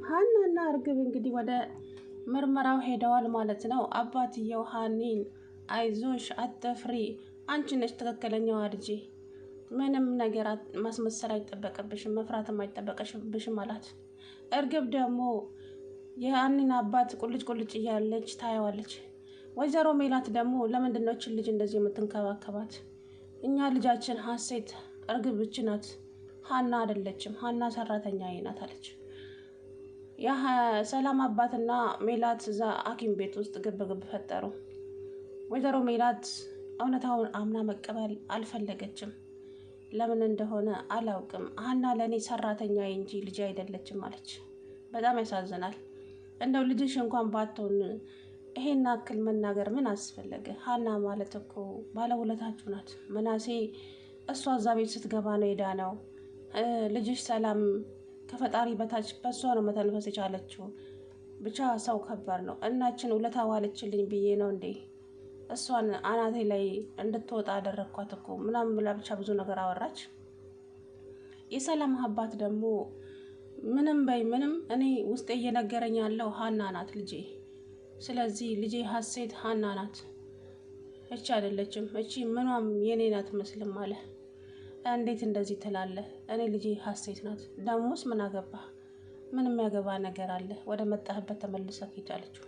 ሀናና እርግብ እንግዲህ ወደ ምርመራው ሄደዋል ማለት ነው። አባትየው ሀኒን አይዞሽ አትፍሪ፣ አንቺ ነሽ ትክክለኛዋ ልጄ፣ ምንም ነገር ማስመሰል አይጠበቅብሽም፣ መፍራትም አይጠበቅብሽም አላት። እርግብ ደግሞ የሀኒን አባት ቁልጭ ቁልጭ እያለች ታየዋለች። ወይዘሮ ሜላት ደግሞ ለምንድን ነው እችን ልጅ እንደዚህ የምትንከባከባት? እኛ ልጃችን ሀሴት እርግብ ብቻ ናት፣ ሀና አይደለችም፣ ሀና ሰራተኛ ናት አለች። የሰላም አባትና ሜላት እዛ ሐኪም ቤት ውስጥ ግብግብ ፈጠሩ። ወይዘሮ ሜላት እውነታውን አምና መቀበል አልፈለገችም። ለምን እንደሆነ አላውቅም። ሀና ለእኔ ሰራተኛ እንጂ ልጅ አይደለችም አለች። በጣም ያሳዝናል። እንደው ልጅሽ እንኳን ባትሆን ይሄን አክል መናገር ምን አስፈለገ? ሀና ማለት እኮ ባለውለታችሁ ናት። መናሴ እሷ እዛ ቤት ስትገባ ነው የዳነው። ልጅሽ ሰላም ከፈጣሪ በታች በእሷ ነው መተንፈስ የቻለችው። ብቻ ሰው ከባድ ነው። እናችን ውለታ ዋለችልኝ ብዬ ነው እንዴ እሷን አናቴ ላይ እንድትወጣ አደረግኳት እኮ ምናምን ብላ ብቻ ብዙ ነገር አወራች። የሰላም አባት ደግሞ ምንም በይ ምንም፣ እኔ ውስጤ እየነገረኝ ያለው ሀና ናት ልጄ። ስለዚህ ልጄ ሀሴት ሀና ናት፣ እቺ አይደለችም፣ እቺ ምኗም የኔ ናት መስልም አለ። እንዴት እንደዚህ ትላለህ? እኔ ልጄ ሀሴት ናት። ደሞስ ምን አገባ? ምንም ያገባ ነገር አለ? ወደ መጣህበት ተመልሰህ ሂድ አለችው።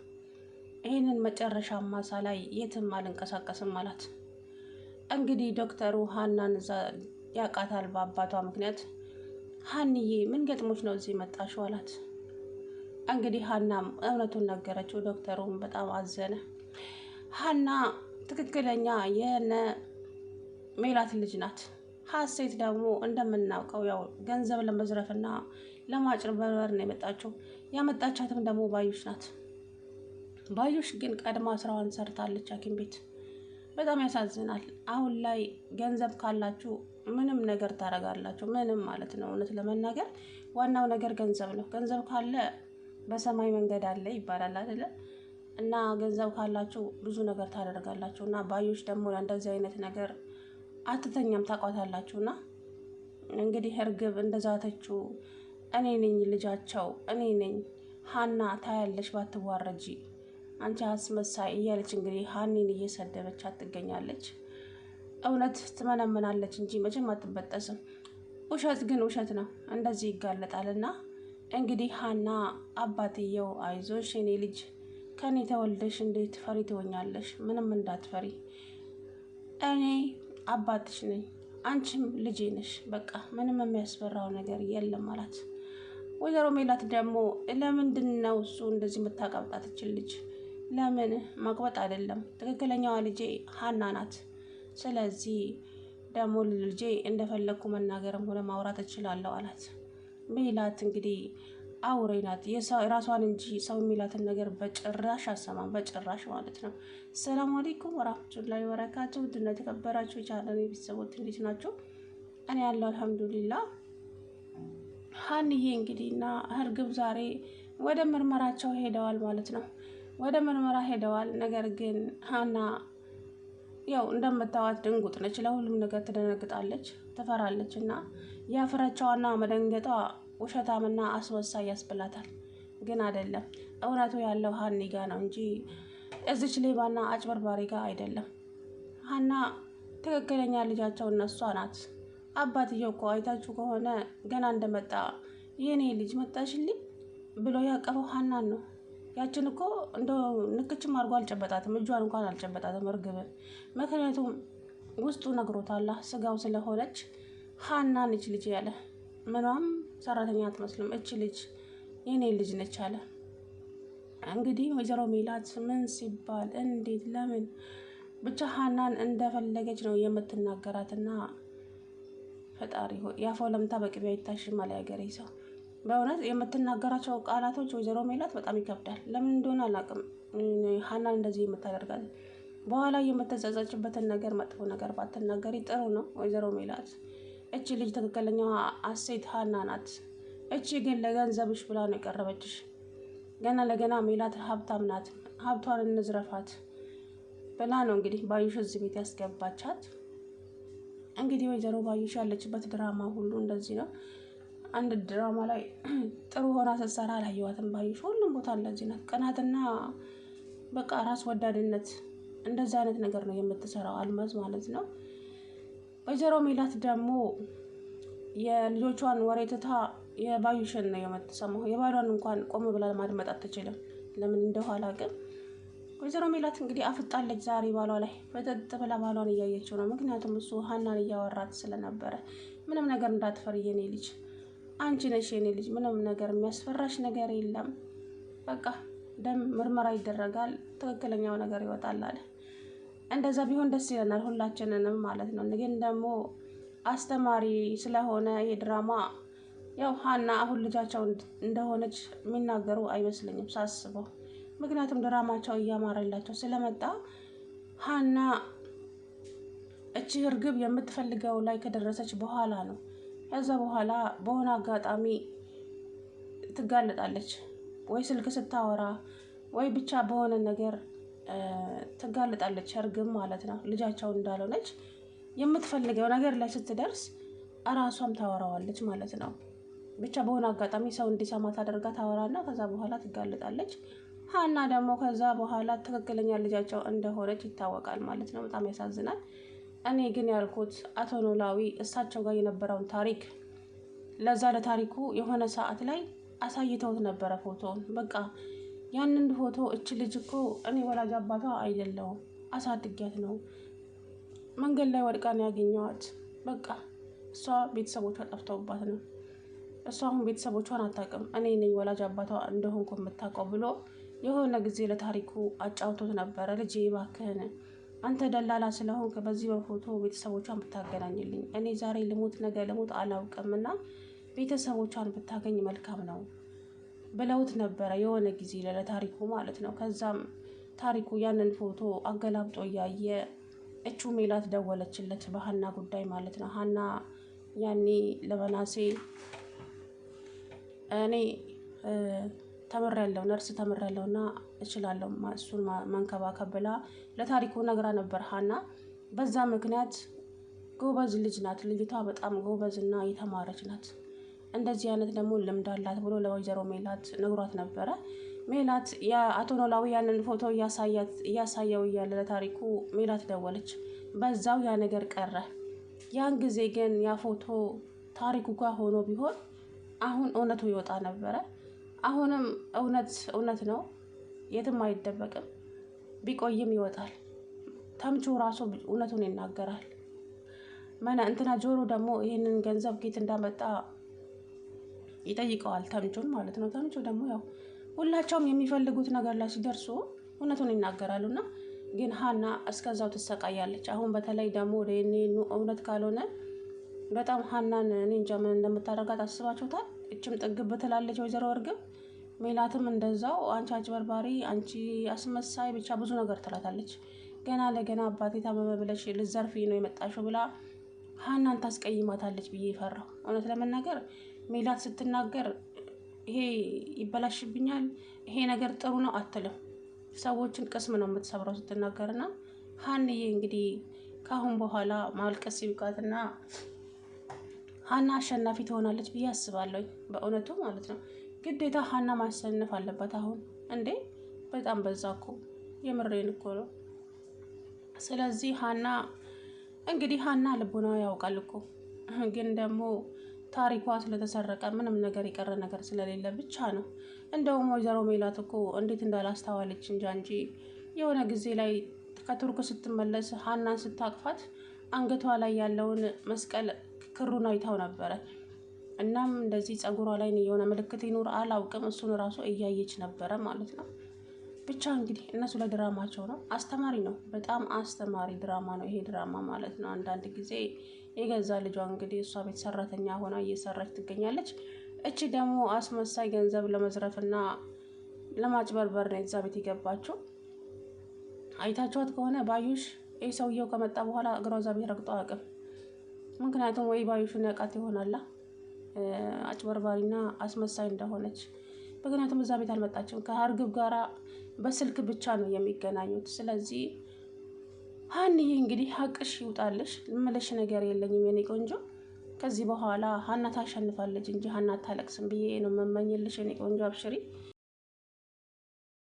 ይህንን መጨረሻ ማሳ ላይ የትም አልንቀሳቀስም አላት። እንግዲህ ዶክተሩ ሀናን እዛ ያውቃታል በአባቷ ምክንያት። ሀንዬ ምን ገጥሞች ነው እዚህ መጣሽው አላት። እንግዲህ ሀናም እውነቱን ነገረችው። ዶክተሩም በጣም አዘነ። ሀና ትክክለኛ የነ ሜላት ልጅ ናት። ሀሴት ደግሞ እንደምናውቀው ያው ገንዘብ ለመዝረፍና ለማጭበርበር ነው የመጣችው። ያመጣቻትም ደግሞ ባዩሽ ናት። ባዩሽ ግን ቀድማ ስራዋን ሰርታለች ሐኪም ቤት። በጣም ያሳዝናል። አሁን ላይ ገንዘብ ካላችሁ ምንም ነገር ታደርጋላችሁ፣ ምንም ማለት ነው። እውነት ለመናገር ዋናው ነገር ገንዘብ ነው። ገንዘብ ካለ በሰማይ መንገድ አለ ይባላል አይደለ? እና ገንዘብ ካላችሁ ብዙ ነገር ታደርጋላችሁ። እና ባዩሽ ደግሞ እንደዚህ አይነት ነገር አትተኛም፣ ታቋታላችሁና እንግዲህ እርግብ እንደዛተችው እኔ ነኝ ልጃቸው፣ እኔ ነኝ ሀና፣ ታያለሽ ባትዋረጂ አንቺ አስመሳይ እያለች እንግዲህ ሀኒን እየሰደበቻት ትገኛለች። እውነት ትመነምናለች እንጂ መቼም አትበጠስም። ውሸት ግን ውሸት ነው፣ እንደዚህ ይጋለጣልና እንግዲህ ሀና አባትየው አይዞሽ የኔ ልጅ፣ ከኔ ተወልደሽ እንዴት ፈሪ ትሆኛለሽ? ምንም እንዳትፈሪ፣ እኔ አባትሽ ነኝ፣ አንቺም ልጄ ነሽ። በቃ ምንም የሚያስፈራው ነገር የለም አላት። ወይዘሮ ሜላት ደግሞ ለምንድን ነው እሱ እንደዚህ የምታቀብጣት ይችል ልጅ? ለምን ማቅበጥ አይደለም፣ ትክክለኛዋ ልጄ ሀና ናት። ስለዚህ ደግሞ ልጄ እንደፈለግኩ መናገርም ሆነ ማውራት እችላለሁ አላት። ሜላት እንግዲህ አውሬ ናት። የራሷን እንጂ ሰው የሚላትን ነገር በጭራሽ አሰማም፣ በጭራሽ ማለት ነው። ሰላም አለይኩም ወራህመቱላሂ ወበረካቱ። ውድና የተከበራችሁ የቻናሌ ቤተሰቦች እንዴት ናቸው? እኔ ያለው አልሐምዱሊላህ። ሀንዬ እንግዲህ እና እርግብ ዛሬ ወደ ምርመራቸው ሄደዋል ማለት ነው። ወደ ምርመራ ሄደዋል። ነገር ግን ሀና ያው እንደምታዋት ድንጉጥ ነች። ለሁሉም ነገር ትደነግጣለች፣ ትፈራለች። እና ያፍራቸዋና መደንገጧ ውሸታምና አስመሳይ ያስብላታል። ግን አይደለም፣ እውነቱ ያለው ሀኒ ጋ ነው እንጂ እዚች ሌባና አጭበርባሪ ጋር አይደለም። ሀና ትክክለኛ ልጃቸው እነሷ ናት። አባትየው እኮ አይታችሁ ከሆነ ገና እንደመጣ የኔ ልጅ መጣሽልኝ ብሎ ያቀፈው ሀናን ነው። ያችን እኮ እንደ ንክችም አድርጎ አልጨበጣትም፣ እጇን እንኳን አልጨበጣትም እርግብን። ምክንያቱም ውስጡ ነግሮታል፣ ስጋው ስለሆነች ሀና ነች ልጅ ያለ። ምኗም ሰራተኛ አትመስልም፣ እች ልጅ የኔ ልጅ ነች አለ። እንግዲህ ወይዘሮ ሜላት ምን ሲባል እንዴት ለምን ብቻ ሀናን እንደፈለገች ነው የምትናገራትና ፈጣሪ ሆይ ያፈው ለምታ በቅቤ አይታሽም አለ ያገሬ ሰው። በእውነት የምትናገራቸው ቃላቶች ወይዘሮ ሜላት በጣም ይከብዳል። ለምን እንደሆነ አላውቅም። ሀናን እንደዚህ የምታደርጋል። በኋላ የምትጸጸችበትን ነገር መጥፎ ነገር ባትናገሪ ጥሩ ነው ወይዘሮ ሜላት። እቺ ልጅ ትክክለኛዋ ሀሴት ሀና ናት። እቺ ግን ለገንዘብሽ ብላ ነው የቀረበችሽ። ገና ለገና ሜላት ሀብታም ናት፣ ሀብቷን እንዝረፋት ብላ ነው እንግዲህ ባዩሽ እዚህ ቤት ያስገባቻት። እንግዲህ ወይዘሮ ባዩሽ ያለችበት ድራማ ሁሉ እንደዚህ ነው። አንድ ድራማ ላይ ጥሩ ሆና ስትሰራ አላየኋትም ባዩሽ። ሁሉም ቦታ እንደዚህ ናት። ቅናትና በቃ ራስ ወዳድነት እንደዚህ አይነት ነገር ነው የምትሰራው አልማዝ ማለት ነው። ወይዘሮ ሜላት ደግሞ የልጆቿን ወሬ ትታ የባዩሽን ነው የምትሰማው። የባሏን እንኳን ቆም ብላ ማድመጥ አትችልም። ለምን እንደኋላ ግን ወይዘሮ ሜላት እንግዲህ አፍጣለች ዛሬ ባሏ ላይ በጠጥ ብላ ባሏን እያየችው ነው። ምክንያቱም እሱ ሀናን እያወራት ስለነበረ ምንም ነገር እንዳትፈሪ የኔ ልጅ፣ አንቺ ነሽ የኔ ልጅ፣ ምንም ነገር የሚያስፈራሽ ነገር የለም፣ በቃ ደም ምርመራ ይደረጋል፣ ትክክለኛው ነገር ይወጣል አለ። እንደዛ ቢሆን ደስ ይለናል ሁላችንንም ማለት ነው። ግን ደግሞ አስተማሪ ስለሆነ ይሄ ድራማ ያው ሀና አሁን ልጃቸው እንደሆነች የሚናገሩ አይመስለኝም ሳስበው። ምክንያቱም ድራማቸው እያማረላቸው ስለመጣ ሀና እቺ እርግብ የምትፈልገው ላይ ከደረሰች በኋላ ነው። ከዛ በኋላ በሆነ አጋጣሚ ትጋለጣለች፣ ወይ ስልክ ስታወራ ወይ ብቻ በሆነ ነገር ትጋለጣለች። እርግብ ማለት ነው ልጃቸው እንዳልሆነች የምትፈልገው ነገር ላይ ስትደርስ እራሷም ታወራዋለች ማለት ነው። ብቻ በሆነ አጋጣሚ ሰው እንዲሰማ ታደርጋ ታወራና ከዛ በኋላ ትጋለጣለች። ሀና ደግሞ ከዛ በኋላ ትክክለኛ ልጃቸው እንደሆነች ይታወቃል ማለት ነው። በጣም ያሳዝናል። እኔ ግን ያልኩት አቶ ኖላዊ እሳቸው ጋር የነበረውን ታሪክ ለዛ ለታሪኩ የሆነ ሰዓት ላይ አሳይተውት ነበረ ፎቶውን። በቃ ያንን ፎቶ እች ልጅ እኮ እኔ ወላጅ አባቷ አይደለሁም፣ አሳድጊያት ነው፣ መንገድ ላይ ወድቃ ነው ያገኘዋት። በቃ እሷ ቤተሰቦቿ ጠፍተውባት ነው፣ እሷ አሁን ቤተሰቦቿን አታውቅም፣ እኔ ነኝ ወላጅ አባቷ እንደሆንኩ የምታውቀው ብሎ የሆነ ጊዜ ለታሪኩ አጫውቶት ነበረ። ልጄ እባክህን አንተ ደላላ ስለሆንክ በዚህ በፎቶ ቤተሰቦቿን ብታገናኝልኝ፣ እኔ ዛሬ ልሞት ነገ ልሞት አላውቅምና ቤተሰቦቿን ብታገኝ መልካም ነው ብለውት ነበረ የሆነ ጊዜ ለታሪኩ ማለት ነው። ከዛም ታሪኩ ያንን ፎቶ አገላብጦ እያየ እቹ ሜላት ደወለችለት በሀና ጉዳይ ማለት ነው። ሀና ያኔ ለመናሴ እኔ ተምሬያለሁ፣ ነርስ ተምሬያለሁና እችላለሁ እሱን መንከባከብ ብላ ለታሪኩ ነግራ ነበር ሀና። በዛ ምክንያት ጎበዝ ልጅ ናት ልጅቷ፣ በጣም ጎበዝና የተማረች ናት፣ እንደዚህ አይነት ደግሞ ልምድ አላት ብሎ ለወይዘሮ ሜላት ነግሯት ነበረ። ሜላት የአቶ ኖላዊ ያንን ፎቶ እያሳየው እያለ ለታሪኩ ሜላት ደወለች። በዛው ያ ነገር ቀረ። ያን ጊዜ ግን ያ ፎቶ ታሪኩ ጋር ሆኖ ቢሆን አሁን እውነቱ ይወጣ ነበረ። አሁንም እውነት ነው፣ የትም አይደበቅም፣ ቢቆይም ይወጣል። ተምቹ ራሱ እውነቱን ይናገራል። እንትና ጆሮ ደግሞ ይህንን ገንዘብ ጌት እንዳመጣ ይጠይቀዋል፣ ተምቹን ማለት ነው። ተምቹ ደግሞ ያው ሁላቸውም የሚፈልጉት ነገር ላይ ሲደርሱ እውነቱን ይናገራሉና ግን ሀና እስከዛው ትሰቃያለች። አሁን በተለይ ደግሞ እውነት ካልሆነ በጣም ሀናን እኔ እንጃ ምን እንደምታደርጋት አስባችሁታል? እችም ጥግብ ትላለች ወይዘሮ እርግብ። ሜላትም እንደዛው አንቺ አጭበርባሪ፣ አንቺ አስመሳይ፣ ብቻ ብዙ ነገር ትላታለች። ገና ለገና አባቴ ታመመ ብለሽ ልዘርፊ ነው የመጣሽው ብላ ሀናን ታስቀይማታለች ብዬ ፈራሁ። እውነት ለመናገር ሜላት ስትናገር ይሄ ይበላሽብኛል፣ ይሄ ነገር ጥሩ ነው አትልም። ሰዎችን ቅስም ነው የምትሰብረው ስትናገርና ሀንዬ እንግዲህ ከአሁን በኋላ ማልቀስ ይብቃትና ሀና አሸናፊ ትሆናለች ብዬ አስባለሁ። በእውነቱ ማለት ነው። ግዴታ ሀና ማሸነፍ አለባት። አሁን እንዴ በጣም በዛ እኮ፣ የምሬን እኮ ነው። ስለዚህ ሀና ልቡና ያውቃል እኮ፣ ግን ደግሞ ታሪኳ ስለተሰረቀ ምንም ነገር የቀረ ነገር ስለሌለ ብቻ ነው። እንደውም ወይዘሮ ሜላት እኮ እንዴት እንዳላስተዋለች እንጂ የሆነ ጊዜ ላይ ከቱርክ ስትመለስ ሀናን ስታቅፋት አንገቷ ላይ ያለውን መስቀል ክሩን አይታው ነበረ። እናም እንደዚህ ጸጉሯ ላይ የሆነ ምልክት ይኖር አላውቅም፣ እሱን ራሱ እያየች ነበረ ማለት ነው። ብቻ እንግዲህ እነሱ ለድራማቸው ነው። አስተማሪ ነው፣ በጣም አስተማሪ ድራማ ነው ይሄ ድራማ ማለት ነው። አንዳንድ ጊዜ የገዛ ልጇ እንግዲህ እሷ ቤት ሰራተኛ ሆና እየሰራች ትገኛለች። እቺ ደግሞ አስመሳይ ገንዘብ ለመዝረፍና ለማጭበርበር ነው እዛ ቤት የገባችው። አይታችኋት ከሆነ ባዩሽ ይህ ሰውየው ከመጣ በኋላ እግሯ እዛ ቤት ረግጦ አያውቅም። ምክንያቱም ወይ ባዩሽን ያውቃት ይሆናላ አጭበርባሪና አስመሳይ እንደሆነች። ምክንያቱም እዛ ቤት አልመጣችም፣ ከእርግብ ጋራ በስልክ ብቻ ነው የሚገናኙት። ስለዚህ ሀንዬ እንግዲህ ሀቅሽ ይውጣልሽ፣ ምልሽ ነገር የለኝም የኔ ቆንጆ። ከዚህ በኋላ ሀና ታሸንፋለች እንጂ ሀና አታለቅስም ብዬ ነው የምመኝልሽ የኔ ቆንጆ። አብሽሪ።